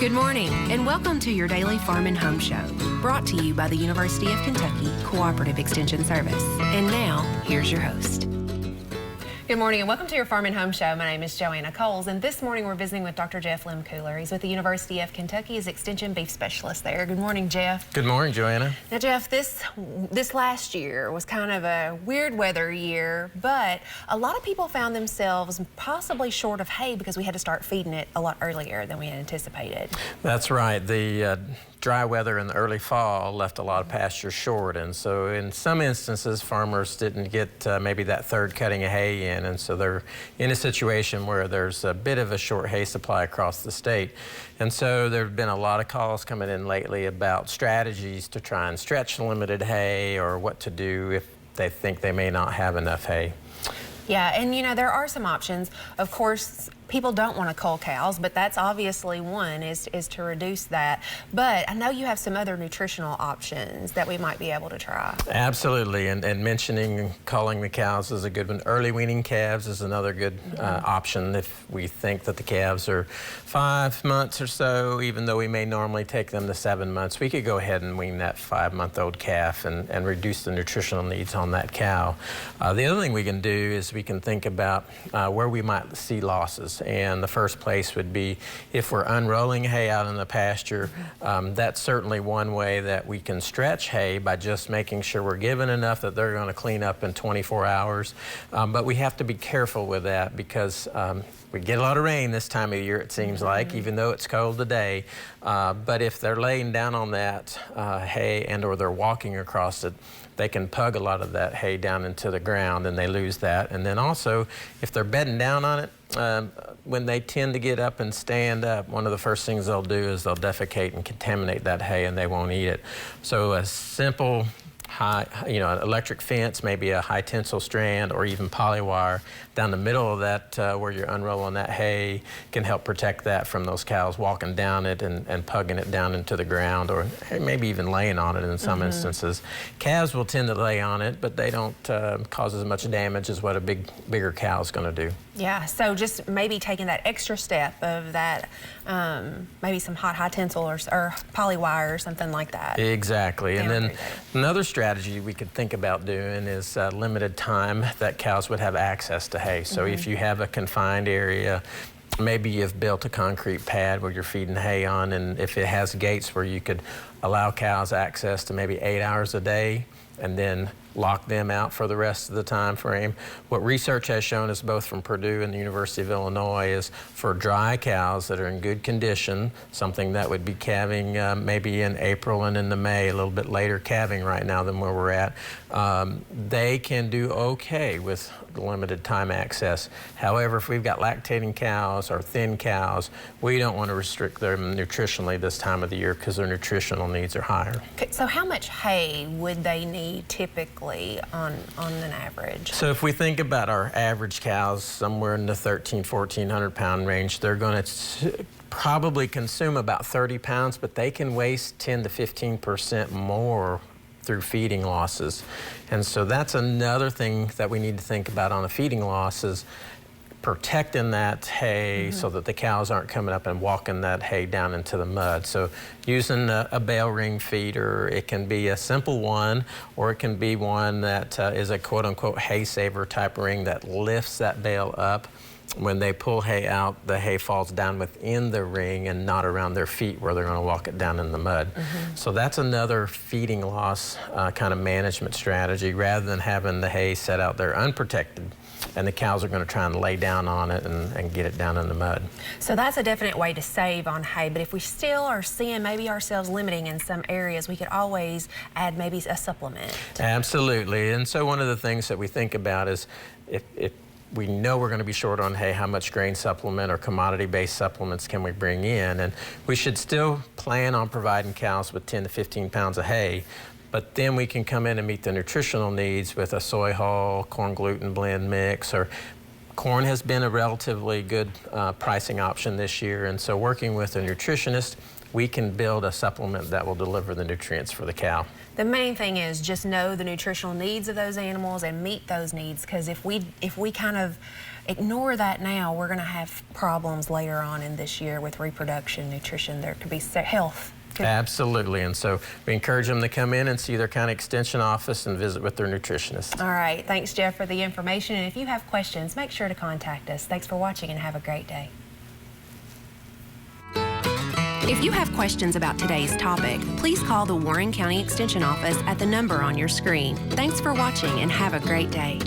Good morning, and welcome to your daily Farm and Home Show, brought to you by the University of Kentucky Cooperative Extension Service. And now, here's your host. Good morning, and welcome to your Farm and Home Show. My name is Joanna Coles, and this morning we're visiting with Dr. Jeff Lehmkuhler. He's with the University of Kentucky as Extension Beef Specialist there. Good morning, Jeff. Good morning, Joanna. Now, Jeff, this last year was kind of a weird weather year, but a lot of people found themselves possibly short of hay because we had to start feeding it a lot earlier than we had anticipated. That's right. The dry weather in the early fall left a lot of pasture short, and so in some instances farmers didn't get maybe that third cutting of hay in, and so they're in a situation where there's a bit of a short hay supply across the state. And so there have been a lot of calls coming in lately about strategies to try and stretch limited hay or what to do if they think they may not have enough hay. Yeah, and you know, there are some options. Of course, people don't want to cull cows, but that's obviously one, is to reduce that. But I know you have some other nutritional options that we might be able to try. Absolutely, and mentioning culling the cows is a good one. Early weaning calves is another good option if we think that the calves are 5 months or so, even though we may normally take them to 7 months. We could go ahead and wean that 5-month-old calf and reduce the nutritional needs on that cow. The other thing we can do is we can think about where we might see losses. And the first place would be if we're unrolling hay out in the pasture. That's certainly one way that we can stretch hay by just making sure we're given enough that they're going to clean up in 24 hours. But we have to be careful with that because we get a lot of rain this time of year, it seems like, even though it's cold today. But if they're laying down on that hay and or they're walking across it, they can pug a lot of that hay down into the ground and they lose that. And then also, if they're bedding down on it, when they tend to get up and stand up, one of the first things they'll do is they'll defecate and contaminate that hay and they won't eat it. So a simple electric fence, maybe a high tensile strand or even polywire down the middle of that where you're unrolling that hay can help protect that from those cows walking down it and pugging it down into the ground or maybe even laying on it in some instances. Calves will tend to lay on it, but they don't cause as much damage as what a bigger cow is going to do. Yeah, so just maybe taking that extra step of that, maybe some high tensile or polywire or something like that. Exactly, and then another strategy we could think about doing is limited time that cows would have access to hay. So if you have a confined area, maybe you've built a concrete pad where you're feeding hay on, and if it has gates where you could allow cows access to maybe 8 hours a day and then lock them out for the rest of the time frame. What research has shown us both from Purdue and the University of Illinois is for dry cows that are in good condition, something that would be calving maybe in April and into May, a little bit later calving right now than where we're at, they can do okay with limited time access. However, if we've got lactating cows or thin cows, we don't want to restrict them nutritionally this time of the year because their nutritional needs are higher. Okay, so how much hay would they need typically on an average? So if we think about our average cows, somewhere in the 1,400 pound range, they're going to probably consume about 30 pounds, but they can waste 10 to 15% more through feeding losses. And so that's another thing that we need to think about on a feeding loss is protecting that hay so that the cows aren't coming up and walking that hay down into the mud. So using a bale ring feeder, it can be a simple one, or it can be one that is a quote-unquote hay saver type ring that lifts that bale up. When they pull hay out, the hay falls down within the ring and not around their feet where they're going to walk it down in the mud. So that's another feeding loss kind of management strategy rather than having the hay set out there unprotected and the cows are going to try and lay down on it and get it down in the mud. So that's a definite way to save on hay, but if we still are seeing maybe ourselves limiting in some areas, we could always add maybe a supplement. Absolutely, and so one of the things that we think about is if we know we're going to be short on hay, how much grain supplement or commodity-based supplements can we bring in? And we should still plan on providing cows with 10 to 15 pounds of hay, but then we can come in and meet the nutritional needs with a Soyhull corn gluten blend mix, or corn has been a relatively good pricing option this year, and so working with a nutritionist, we can build a supplement that will deliver the nutrients for the cow. The main thing is just know the nutritional needs of those animals and meet those needs, because if we kind of ignore that now, we're going to have problems later on in this year with reproduction, nutrition. There could be health. Absolutely, and so we encourage them to come in and see their county extension office and visit with their nutritionist. All right, thanks Jeff for the information, and if you have questions, make sure to contact us. Thanks for watching and have a great day. If you have questions about today's topic, please call the Warren County Extension Office at the number on your screen. Thanks for watching and have a great day.